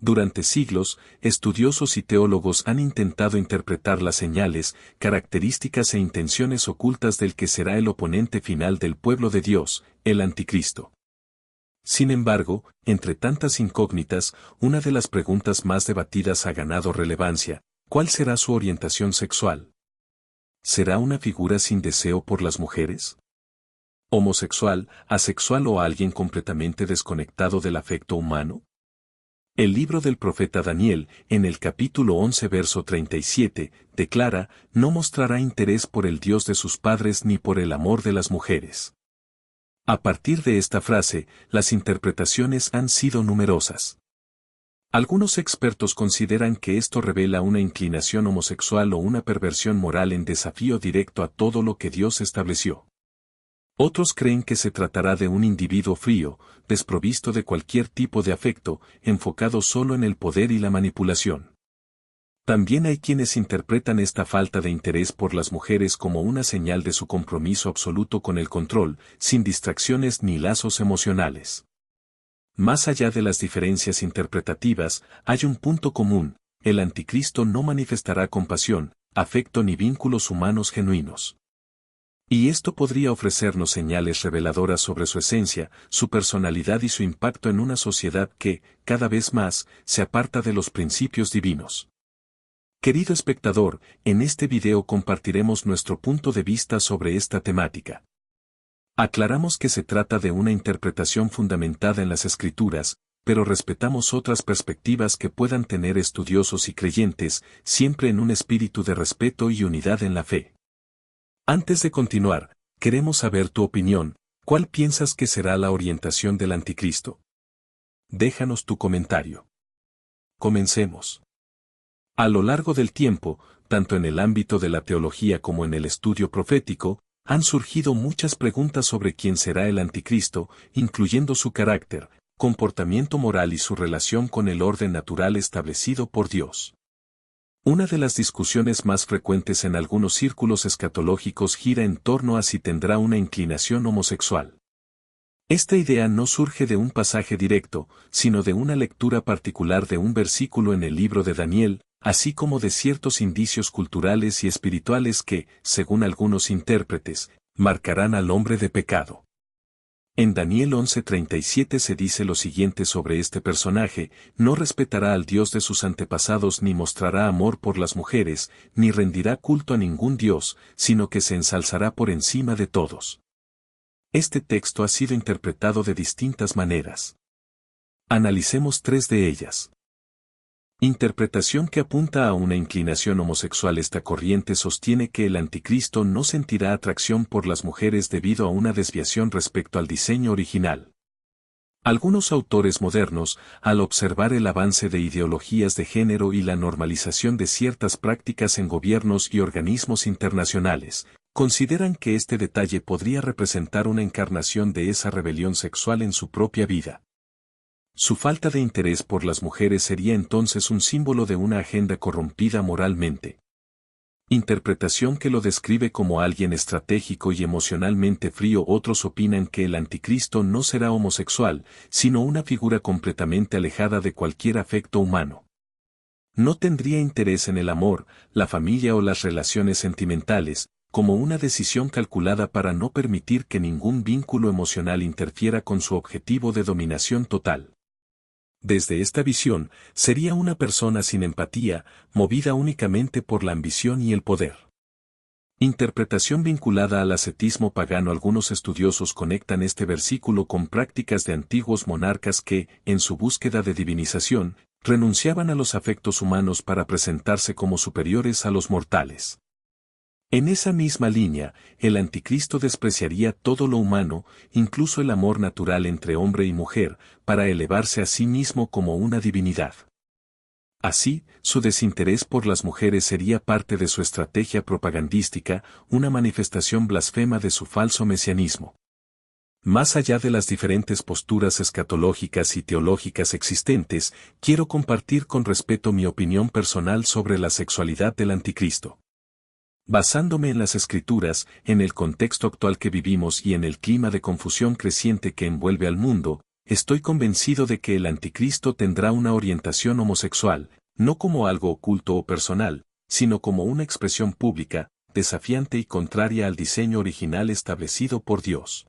Durante siglos, estudiosos y teólogos han intentado interpretar las señales, características e intenciones ocultas del que será el oponente final del pueblo de Dios, el Anticristo. Sin embargo, entre tantas incógnitas, una de las preguntas más debatidas ha ganado relevancia: ¿cuál será su orientación sexual? ¿Será una figura sin deseo por las mujeres? ¿Homosexual, asexual o alguien completamente desconectado del afecto humano? El libro del profeta Daniel, en el capítulo 11 verso 37, declara: no mostrará interés por el Dios de sus padres ni por el amor de las mujeres. A partir de esta frase, las interpretaciones han sido numerosas. Algunos expertos consideran que esto revela una inclinación homosexual o una perversión moral en desafío directo a todo lo que Dios estableció. Otros creen que se tratará de un individuo frío, desprovisto de cualquier tipo de afecto, enfocado solo en el poder y la manipulación. También hay quienes interpretan esta falta de interés por las mujeres como una señal de su compromiso absoluto con el control, sin distracciones ni lazos emocionales. Más allá de las diferencias interpretativas, hay un punto común: el Anticristo no manifestará compasión, afecto ni vínculos humanos genuinos. Y esto podría ofrecernos señales reveladoras sobre su esencia, su personalidad y su impacto en una sociedad que, cada vez más, se aparta de los principios divinos. Querido espectador, en este video compartiremos nuestro punto de vista sobre esta temática. Aclaramos que se trata de una interpretación fundamentada en las Escrituras, pero respetamos otras perspectivas que puedan tener estudiosos y creyentes, siempre en un espíritu de respeto y unidad en la fe. Antes de continuar, queremos saber tu opinión. ¿Cuál piensas que será la orientación del Anticristo? Déjanos tu comentario. Comencemos. A lo largo del tiempo, tanto en el ámbito de la teología como en el estudio profético, han surgido muchas preguntas sobre quién será el Anticristo, incluyendo su carácter, comportamiento moral y su relación con el orden natural establecido por Dios. Una de las discusiones más frecuentes en algunos círculos escatológicos gira en torno a si tendrá una inclinación homosexual. Esta idea no surge de un pasaje directo, sino de una lectura particular de un versículo en el libro de Daniel, así como de ciertos indicios culturales y espirituales que, según algunos intérpretes, marcarán al hombre de pecado. En Daniel 11:37 se dice lo siguiente sobre este personaje: no respetará al Dios de sus antepasados ni mostrará amor por las mujeres, ni rendirá culto a ningún Dios, sino que se ensalzará por encima de todos. Este texto ha sido interpretado de distintas maneras. Analicemos tres de ellas. Interpretación que apunta a una inclinación homosexual. Esta corriente sostiene que el Anticristo no sentirá atracción por las mujeres debido a una desviación respecto al diseño original. Algunos autores modernos, al observar el avance de ideologías de género y la normalización de ciertas prácticas en gobiernos y organismos internacionales, consideran que este detalle podría representar una encarnación de esa rebelión sexual en su propia vida. Su falta de interés por las mujeres sería entonces un símbolo de una agenda corrompida moralmente. Interpretación que lo describe como alguien estratégico y emocionalmente frío. Otros opinan que el Anticristo no será homosexual, sino una figura completamente alejada de cualquier afecto humano. No tendría interés en el amor, la familia o las relaciones sentimentales, como una decisión calculada para no permitir que ningún vínculo emocional interfiera con su objetivo de dominación total. Desde esta visión, sería una persona sin empatía, movida únicamente por la ambición y el poder. Interpretación vinculada al ascetismo pagano. Algunos estudiosos conectan este versículo con prácticas de antiguos monarcas que, en su búsqueda de divinización, renunciaban a los afectos humanos para presentarse como superiores a los mortales. En esa misma línea, el Anticristo despreciaría todo lo humano, incluso el amor natural entre hombre y mujer, para elevarse a sí mismo como una divinidad. Así, su desinterés por las mujeres sería parte de su estrategia propagandística, una manifestación blasfema de su falso mesianismo. Más allá de las diferentes posturas escatológicas y teológicas existentes, quiero compartir con respeto mi opinión personal sobre la sexualidad del Anticristo. Basándome en las Escrituras, en el contexto actual que vivimos y en el clima de confusión creciente que envuelve al mundo, estoy convencido de que el anticristo tendrá una orientación homosexual, no como algo oculto o personal, sino como una expresión pública, desafiante y contraria al diseño original establecido por Dios.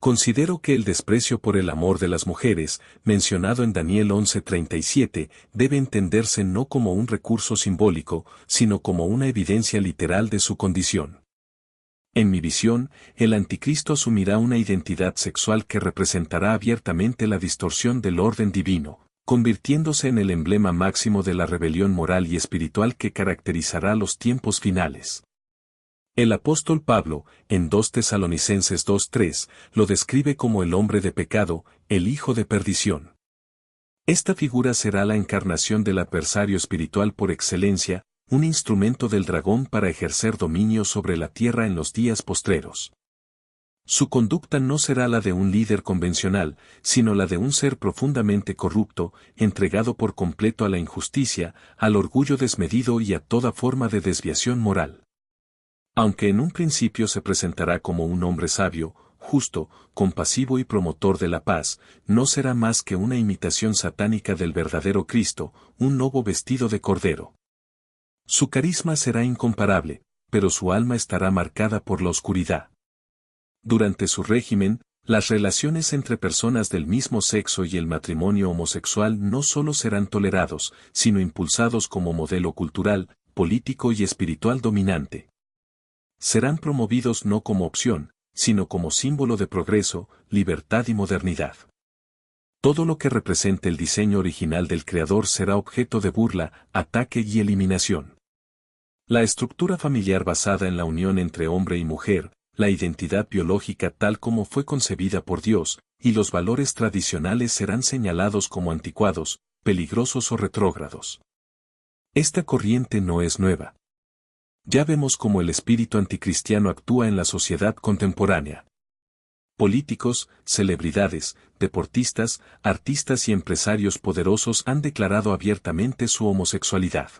Considero que el desprecio por el amor de las mujeres, mencionado en Daniel 11:37, debe entenderse no como un recurso simbólico, sino como una evidencia literal de su condición. En mi visión, el anticristo asumirá una identidad sexual que representará abiertamente la distorsión del orden divino, convirtiéndose en el emblema máximo de la rebelión moral y espiritual que caracterizará los tiempos finales. El apóstol Pablo, en 2 Tesalonicenses 2:3, lo describe como el hombre de pecado, el hijo de perdición. Esta figura será la encarnación del adversario espiritual por excelencia, un instrumento del dragón para ejercer dominio sobre la tierra en los días postreros. Su conducta no será la de un líder convencional, sino la de un ser profundamente corrupto, entregado por completo a la injusticia, al orgullo desmedido y a toda forma de desviación moral. Aunque en un principio se presentará como un hombre sabio, justo, compasivo y promotor de la paz, no será más que una imitación satánica del verdadero Cristo, un lobo vestido de cordero. Su carisma será incomparable, pero su alma estará marcada por la oscuridad. Durante su régimen, las relaciones entre personas del mismo sexo y el matrimonio homosexual no solo serán tolerados, sino impulsados como modelo cultural, político y espiritual dominante. Serán promovidos no como opción, sino como símbolo de progreso, libertad y modernidad. Todo lo que represente el diseño original del Creador será objeto de burla, ataque y eliminación. La estructura familiar basada en la unión entre hombre y mujer, la identidad biológica tal como fue concebida por Dios, y los valores tradicionales serán señalados como anticuados, peligrosos o retrógrados. Esta corriente no es nueva. Ya vemos cómo el espíritu anticristiano actúa en la sociedad contemporánea. Políticos, celebridades, deportistas, artistas y empresarios poderosos han declarado abiertamente su homosexualidad.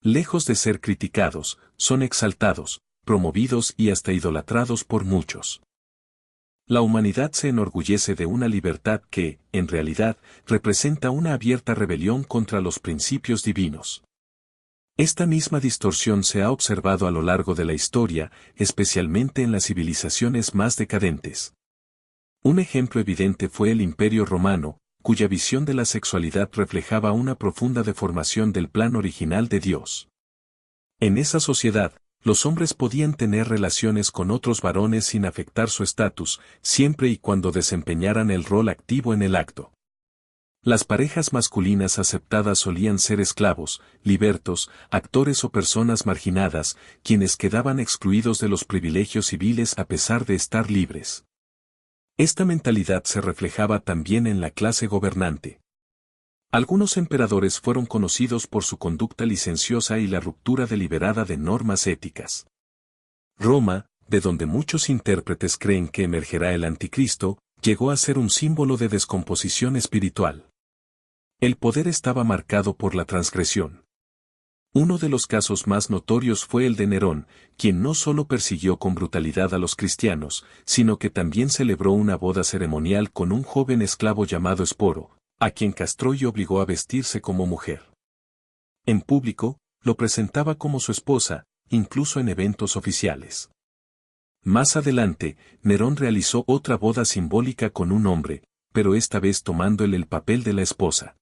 Lejos de ser criticados, son exaltados, promovidos y hasta idolatrados por muchos. La humanidad se enorgullece de una libertad que, en realidad, representa una abierta rebelión contra los principios divinos. Esta misma distorsión se ha observado a lo largo de la historia, especialmente en las civilizaciones más decadentes. Un ejemplo evidente fue el Imperio Romano, cuya visión de la sexualidad reflejaba una profunda deformación del plan original de Dios. En esa sociedad, los hombres podían tener relaciones con otros varones sin afectar su estatus, siempre y cuando desempeñaran el rol activo en el acto. Las parejas masculinas aceptadas solían ser esclavos, libertos, actores o personas marginadas, quienes quedaban excluidos de los privilegios civiles a pesar de estar libres. Esta mentalidad se reflejaba también en la clase gobernante. Algunos emperadores fueron conocidos por su conducta licenciosa y la ruptura deliberada de normas éticas. Roma, de donde muchos intérpretes creen que emergerá el anticristo, llegó a ser un símbolo de descomposición espiritual. El poder estaba marcado por la transgresión. Uno de los casos más notorios fue el de Nerón, quien no solo persiguió con brutalidad a los cristianos, sino que también celebró una boda ceremonial con un joven esclavo llamado Esporo, a quien castró y obligó a vestirse como mujer. En público, lo presentaba como su esposa, incluso en eventos oficiales. Más adelante, Nerón realizó otra boda simbólica con un hombre, pero esta vez tomándole el papel de la esposa.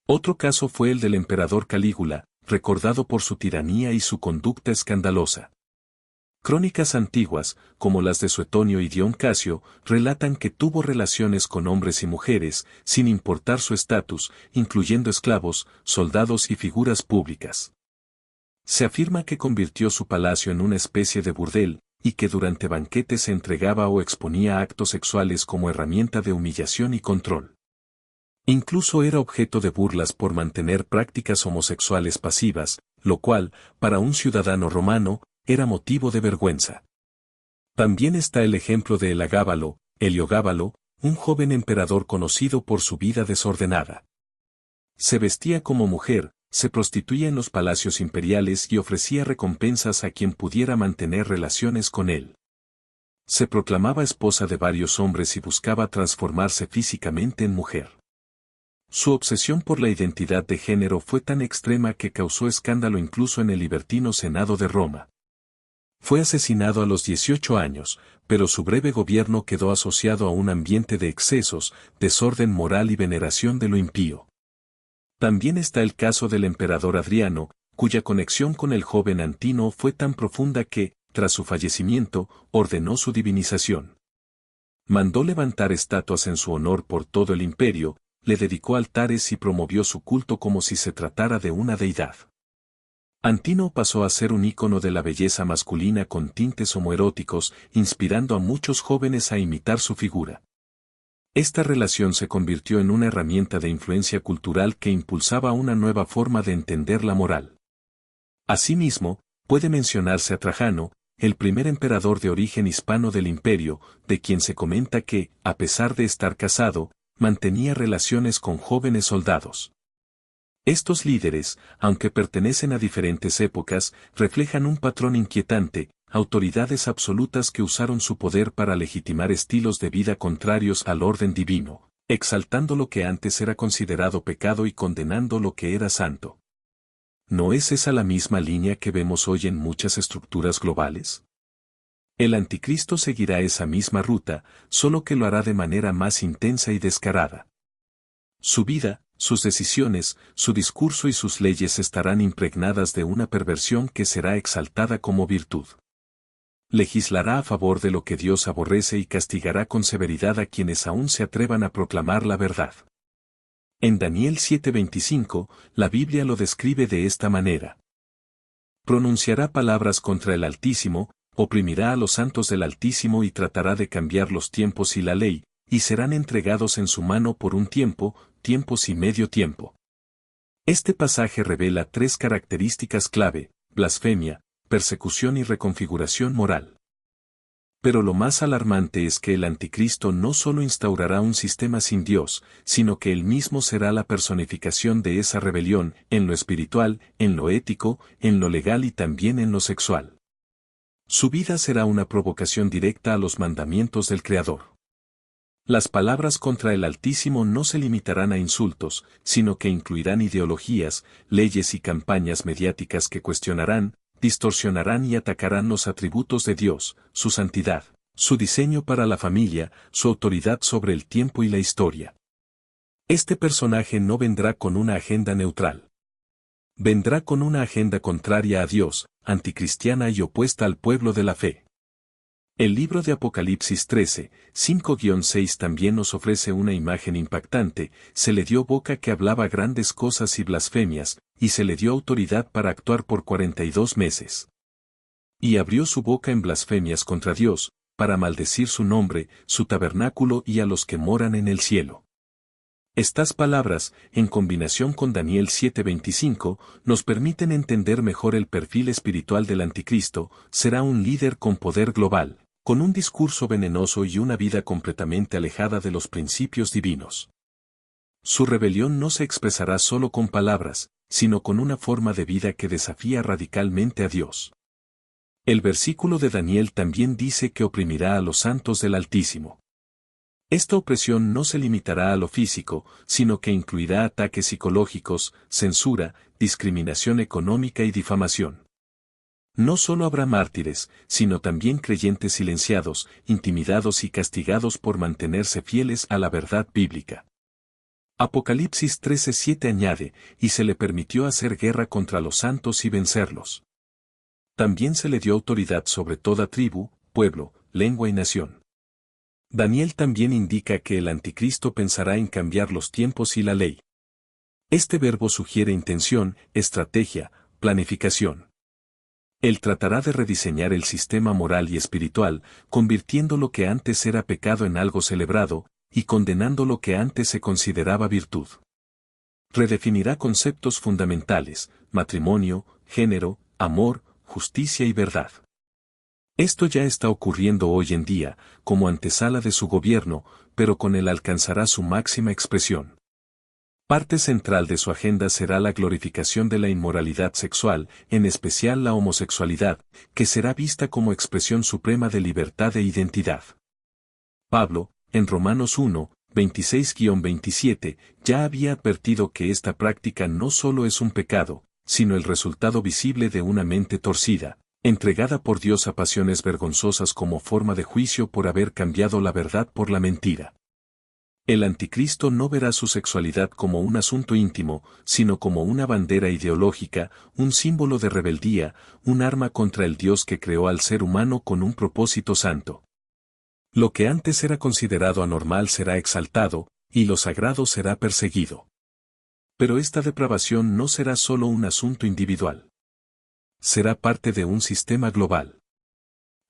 Otro caso fue el del emperador Calígula, recordado por su tiranía y su conducta escandalosa. Crónicas antiguas, como las de Suetonio y Dion Casio, relatan que tuvo relaciones con hombres y mujeres, sin importar su estatus, incluyendo esclavos, soldados y figuras públicas. Se afirma que convirtió su palacio en una especie de burdel, y que durante banquetes se entregaba o exponía actos sexuales como herramienta de humillación y control. Incluso era objeto de burlas por mantener prácticas homosexuales pasivas, lo cual, para un ciudadano romano, era motivo de vergüenza. También está el ejemplo de Heliogábalo, un joven emperador conocido por su vida desordenada. Se vestía como mujer, se prostituía en los palacios imperiales y ofrecía recompensas a quien pudiera mantener relaciones con él. Se proclamaba esposa de varios hombres y buscaba transformarse físicamente en mujer. Su obsesión por la identidad de género fue tan extrema que causó escándalo incluso en el libertino Senado de Roma. Fue asesinado a los 18 años, pero su breve gobierno quedó asociado a un ambiente de excesos, desorden moral y veneración de lo impío. También está el caso del emperador Adriano, cuya conexión con el joven Antino fue tan profunda que, tras su fallecimiento, ordenó su divinización. Mandó levantar estatuas en su honor por todo el imperio, le dedicó altares y promovió su culto como si se tratara de una deidad. Antino pasó a ser un ícono de la belleza masculina con tintes homoeróticos, inspirando a muchos jóvenes a imitar su figura. Esta relación se convirtió en una herramienta de influencia cultural que impulsaba una nueva forma de entender la moral. Asimismo, puede mencionarse a Trajano, el primer emperador de origen hispano del imperio, de quien se comenta que, a pesar de estar casado, mantenía relaciones con jóvenes soldados. Estos líderes, aunque pertenecen a diferentes épocas, reflejan un patrón inquietante, autoridades absolutas que usaron su poder para legitimar estilos de vida contrarios al orden divino, exaltando lo que antes era considerado pecado y condenando lo que era santo. ¿No es esa la misma línea que vemos hoy en muchas estructuras globales? El anticristo seguirá esa misma ruta, solo que lo hará de manera más intensa y descarada. Su vida, sus decisiones, su discurso y sus leyes estarán impregnadas de una perversión que será exaltada como virtud. Legislará a favor de lo que Dios aborrece y castigará con severidad a quienes aún se atrevan a proclamar la verdad. En Daniel 7:25, la Biblia lo describe de esta manera. Pronunciará palabras contra el Altísimo, oprimirá a los santos del Altísimo y tratará de cambiar los tiempos y la ley, y serán entregados en su mano por un tiempo, tiempos y medio tiempo. Este pasaje revela tres características clave: blasfemia, persecución y reconfiguración moral. Pero lo más alarmante es que el anticristo no solo instaurará un sistema sin Dios, sino que él mismo será la personificación de esa rebelión, en lo espiritual, en lo ético, en lo legal y también en lo sexual. Su vida será una provocación directa a los mandamientos del Creador. Las palabras contra el Altísimo no se limitarán a insultos, sino que incluirán ideologías, leyes y campañas mediáticas que cuestionarán, distorsionarán y atacarán los atributos de Dios, su santidad, su diseño para la familia, su autoridad sobre el tiempo y la historia. Este personaje no vendrá con una agenda neutral. Vendrá con una agenda contraria a Dios, anticristiana y opuesta al pueblo de la fe. El libro de Apocalipsis 13, 5-6 también nos ofrece una imagen impactante: se le dio boca que hablaba grandes cosas y blasfemias, y se le dio autoridad para actuar por 42 meses. Y abrió su boca en blasfemias contra Dios, para maldecir su nombre, su tabernáculo y a los que moran en el cielo. Estas palabras, en combinación con Daniel 7:25, nos permiten entender mejor el perfil espiritual del anticristo. Será un líder con poder global, con un discurso venenoso y una vida completamente alejada de los principios divinos. Su rebelión no se expresará solo con palabras, sino con una forma de vida que desafía radicalmente a Dios. El versículo de Daniel también dice que oprimirá a los santos del Altísimo. Esta opresión no se limitará a lo físico, sino que incluirá ataques psicológicos, censura, discriminación económica y difamación. No solo habrá mártires, sino también creyentes silenciados, intimidados y castigados por mantenerse fieles a la verdad bíblica. Apocalipsis 13:7 añade: y se le permitió hacer guerra contra los santos y vencerlos. También se le dio autoridad sobre toda tribu, pueblo, lengua y nación. Daniel también indica que el anticristo pensará en cambiar los tiempos y la ley. Este verbo sugiere intención, estrategia, planificación. Él tratará de rediseñar el sistema moral y espiritual, convirtiendo lo que antes era pecado en algo celebrado, y condenando lo que antes se consideraba virtud. Redefinirá conceptos fundamentales: matrimonio, género, amor, justicia y verdad. Esto ya está ocurriendo hoy en día, como antesala de su gobierno, pero con él alcanzará su máxima expresión. Parte central de su agenda será la glorificación de la inmoralidad sexual, en especial la homosexualidad, que será vista como expresión suprema de libertad e identidad. Pablo, en Romanos 1, 26-27, ya había advertido que esta práctica no solo es un pecado, sino el resultado visible de una mente torcida, entregada por Dios a pasiones vergonzosas como forma de juicio por haber cambiado la verdad por la mentira. El anticristo no verá su sexualidad como un asunto íntimo, sino como una bandera ideológica, un símbolo de rebeldía, un arma contra el Dios que creó al ser humano con un propósito santo. Lo que antes era considerado anormal será exaltado, y lo sagrado será perseguido. Pero esta depravación no será solo un asunto individual. Será parte de un sistema global.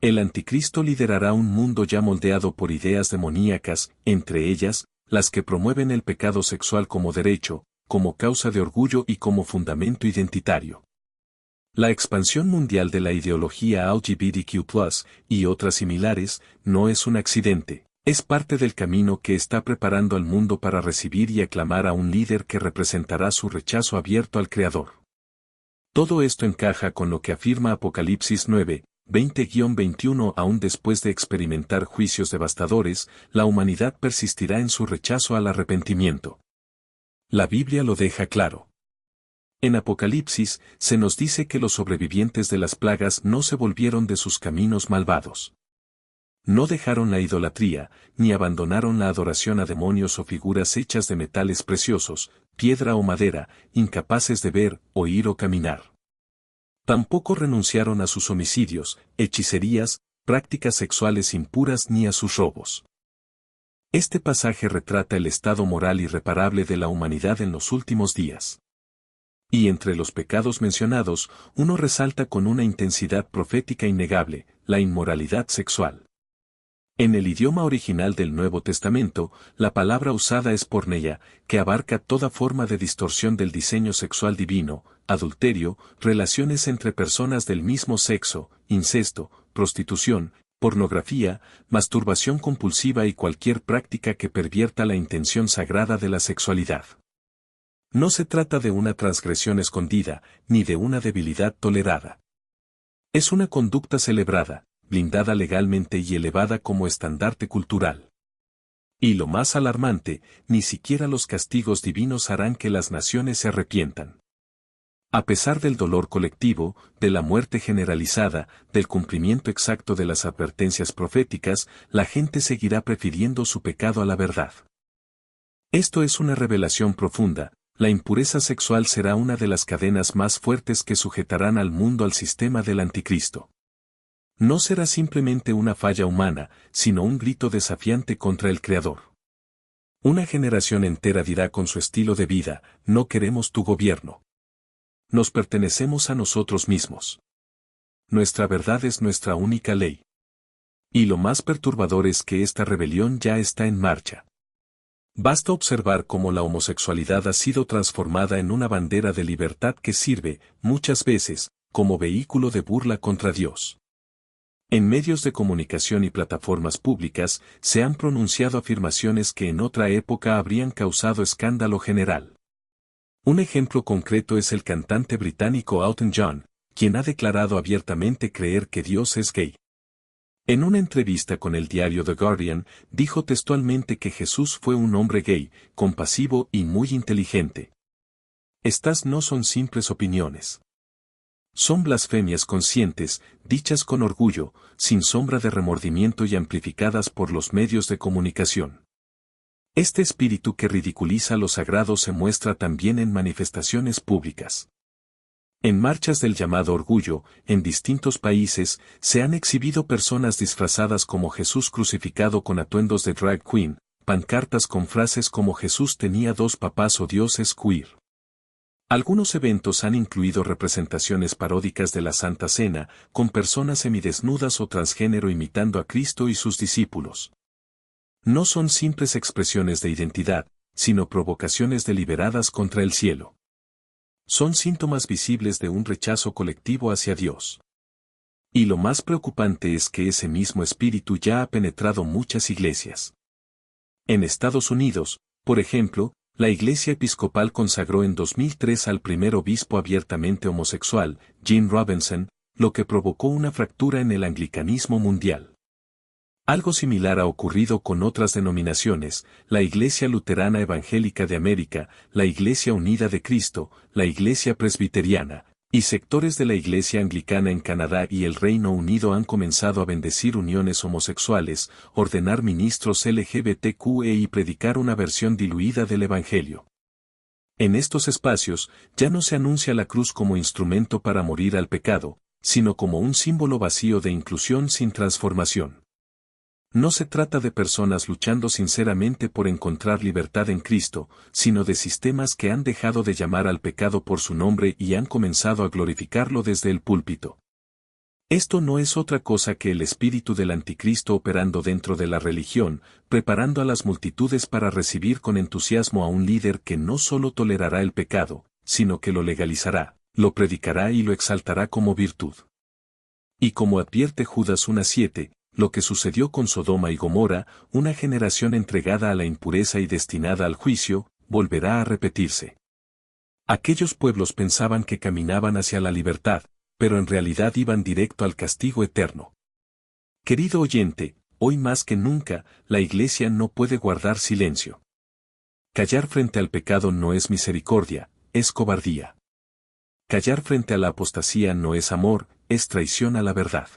El anticristo liderará un mundo ya moldeado por ideas demoníacas, entre ellas, las que promueven el pecado sexual como derecho, como causa de orgullo y como fundamento identitario. La expansión mundial de la ideología LGBTQ+, y otras similares, no es un accidente, es parte del camino que está preparando al mundo para recibir y aclamar a un líder que representará su rechazo abierto al Creador. Todo esto encaja con lo que afirma Apocalipsis 9, 20-21. Aún después de experimentar juicios devastadores, la humanidad persistirá en su rechazo al arrepentimiento. La Biblia lo deja claro. En Apocalipsis, se nos dice que los sobrevivientes de las plagas no se volvieron de sus caminos malvados. No dejaron la idolatría, ni abandonaron la adoración a demonios o figuras hechas de metales preciosos, piedra o madera, incapaces de ver, oír o caminar. Tampoco renunciaron a sus homicidios, hechicerías, prácticas sexuales impuras ni a sus robos. Este pasaje retrata el estado moral irreparable de la humanidad en los últimos días. Y entre los pecados mencionados, uno resalta con una intensidad profética innegable, la inmoralidad sexual. En el idioma original del Nuevo Testamento, la palabra usada es porneia, que abarca toda forma de distorsión del diseño sexual divino, adulterio, relaciones entre personas del mismo sexo, incesto, prostitución, pornografía, masturbación compulsiva y cualquier práctica que pervierta la intención sagrada de la sexualidad. No se trata de una transgresión escondida, ni de una debilidad tolerada. Es una conducta celebrada, blindada legalmente y elevada como estandarte cultural. Y lo más alarmante, ni siquiera los castigos divinos harán que las naciones se arrepientan. A pesar del dolor colectivo, de la muerte generalizada, del cumplimiento exacto de las advertencias proféticas, la gente seguirá prefiriendo su pecado a la verdad. Esto es una revelación profunda. La impureza sexual será una de las cadenas más fuertes que sujetarán al mundo al sistema del anticristo. No será simplemente una falla humana, sino un grito desafiante contra el Creador. Una generación entera dirá con su estilo de vida, no queremos tu gobierno. Nos pertenecemos a nosotros mismos. Nuestra verdad es nuestra única ley. Y lo más perturbador es que esta rebelión ya está en marcha. Basta observar cómo la homosexualidad ha sido transformada en una bandera de libertad que sirve, muchas veces, como vehículo de burla contra Dios. En medios de comunicación y plataformas públicas, se han pronunciado afirmaciones que en otra época habrían causado escándalo general. Un ejemplo concreto es el cantante británico Elton John, quien ha declarado abiertamente creer que Dios es gay. En una entrevista con el diario The Guardian, dijo textualmente que Jesús fue un hombre gay, compasivo y muy inteligente. Estas no son simples opiniones. Son blasfemias conscientes, dichas con orgullo, sin sombra de remordimiento y amplificadas por los medios de comunicación. Este espíritu que ridiculiza lo sagrado se muestra también en manifestaciones públicas. En marchas del llamado orgullo, en distintos países, se han exhibido personas disfrazadas como Jesús crucificado con atuendos de drag queen, pancartas con frases como Jesús tenía dos papás o Dios es queer. Algunos eventos han incluido representaciones paródicas de la Santa Cena, con personas semidesnudas o transgénero imitando a Cristo y sus discípulos. No son simples expresiones de identidad, sino provocaciones deliberadas contra el cielo. Son síntomas visibles de un rechazo colectivo hacia Dios. Y lo más preocupante es que ese mismo espíritu ya ha penetrado muchas iglesias. En Estados Unidos, por ejemplo, La Iglesia Episcopal consagró en 2003 al primer obispo abiertamente homosexual, Gene Robinson, lo que provocó una fractura en el anglicanismo mundial. Algo similar ha ocurrido con otras denominaciones, la Iglesia Luterana Evangélica de América, la Iglesia Unida de Cristo, la Iglesia Presbiteriana, y sectores de la Iglesia Anglicana en Canadá y el Reino Unido han comenzado a bendecir uniones homosexuales, ordenar ministros LGBTQE y predicar una versión diluida del Evangelio. En estos espacios, ya no se anuncia la cruz como instrumento para morir al pecado, sino como un símbolo vacío de inclusión sin transformación. No se trata de personas luchando sinceramente por encontrar libertad en Cristo, sino de sistemas que han dejado de llamar al pecado por su nombre y han comenzado a glorificarlo desde el púlpito. Esto no es otra cosa que el espíritu del anticristo operando dentro de la religión, preparando a las multitudes para recibir con entusiasmo a un líder que no solo tolerará el pecado, sino que lo legalizará, lo predicará y lo exaltará como virtud. Y como advierte Judas 1:7, lo que sucedió con Sodoma y Gomorra, una generación entregada a la impureza y destinada al juicio, volverá a repetirse. Aquellos pueblos pensaban que caminaban hacia la libertad, pero en realidad iban directo al castigo eterno. Querido oyente, hoy más que nunca, la Iglesia no puede guardar silencio. Callar frente al pecado no es misericordia, es cobardía. Callar frente a la apostasía no es amor, es traición a la verdad.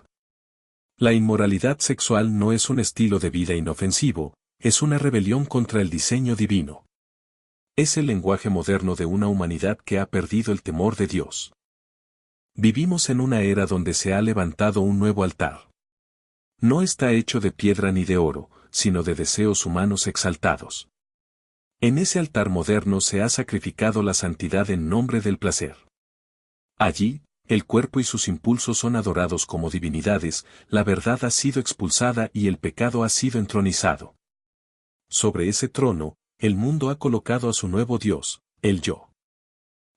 La inmoralidad sexual no es un estilo de vida inofensivo, es una rebelión contra el diseño divino. Es el lenguaje moderno de una humanidad que ha perdido el temor de Dios. Vivimos en una era donde se ha levantado un nuevo altar. No está hecho de piedra ni de oro, sino de deseos humanos exaltados. En ese altar moderno se ha sacrificado la santidad en nombre del placer. Allí, el cuerpo y sus impulsos son adorados como divinidades, la verdad ha sido expulsada y el pecado ha sido entronizado. Sobre ese trono, el mundo ha colocado a su nuevo Dios, el yo.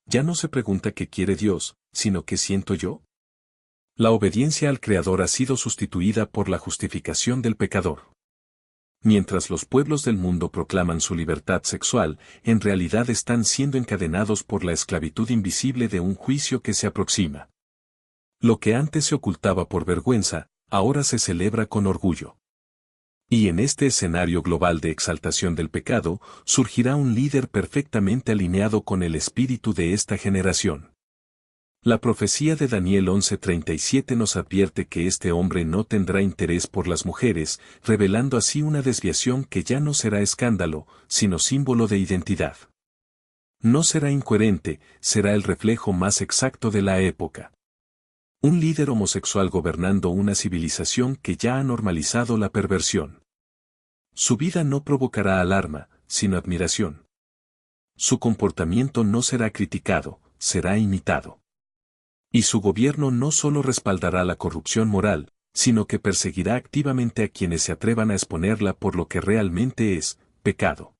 Ya no se pregunta qué quiere Dios, sino qué siento yo. La obediencia al Creador ha sido sustituida por la justificación del pecador. Mientras los pueblos del mundo proclaman su libertad sexual, en realidad están siendo encadenados por la esclavitud invisible de un juicio que se aproxima. Lo que antes se ocultaba por vergüenza, ahora se celebra con orgullo. Y en este escenario global de exaltación del pecado, surgirá un líder perfectamente alineado con el espíritu de esta generación. La profecía de Daniel 11:37 nos advierte que este hombre no tendrá interés por las mujeres, revelando así una desviación que ya no será escándalo, sino símbolo de identidad. No será incoherente, será el reflejo más exacto de la época. Un líder homosexual gobernando una civilización que ya ha normalizado la perversión. Su vida no provocará alarma, sino admiración. Su comportamiento no será criticado, será imitado. Y su gobierno no solo respaldará la corrupción moral, sino que perseguirá activamente a quienes se atrevan a exponerla por lo que realmente es, pecado.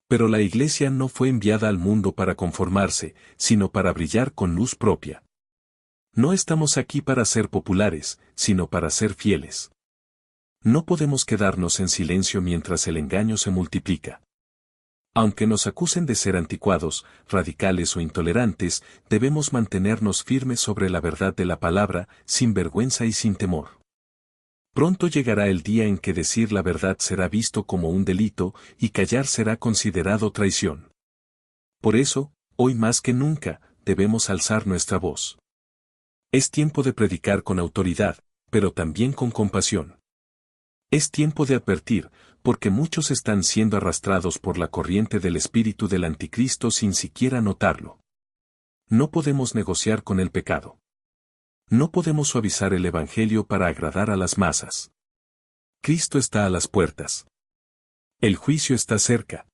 Pero la Iglesia no fue enviada al mundo para conformarse, sino para brillar con luz propia. No estamos aquí para ser populares, sino para ser fieles. No podemos quedarnos en silencio mientras el engaño se multiplica. Aunque nos acusen de ser anticuados, radicales o intolerantes, debemos mantenernos firmes sobre la verdad de la palabra, sin vergüenza y sin temor. Pronto llegará el día en que decir la verdad será visto como un delito y callar será considerado traición. Por eso, hoy más que nunca, debemos alzar nuestra voz. Es tiempo de predicar con autoridad, pero también con compasión. Es tiempo de advertir, porque muchos están siendo arrastrados por la corriente del espíritu del anticristo sin siquiera notarlo. No podemos negociar con el pecado. No podemos suavizar el evangelio para agradar a las masas. Cristo está a las puertas. El juicio está cerca.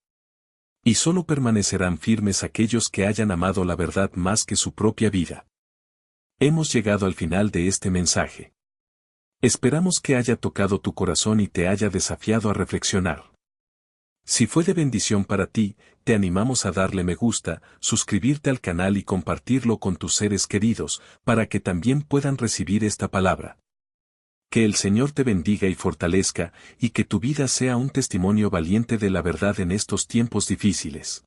Y solo permanecerán firmes aquellos que hayan amado la verdad más que su propia vida. Hemos llegado al final de este mensaje. Esperamos que haya tocado tu corazón y te haya desafiado a reflexionar. Si fue de bendición para ti, te animamos a darle me gusta, suscribirte al canal y compartirlo con tus seres queridos, para que también puedan recibir esta palabra. Que el Señor te bendiga y fortalezca, y que tu vida sea un testimonio valiente de la verdad en estos tiempos difíciles.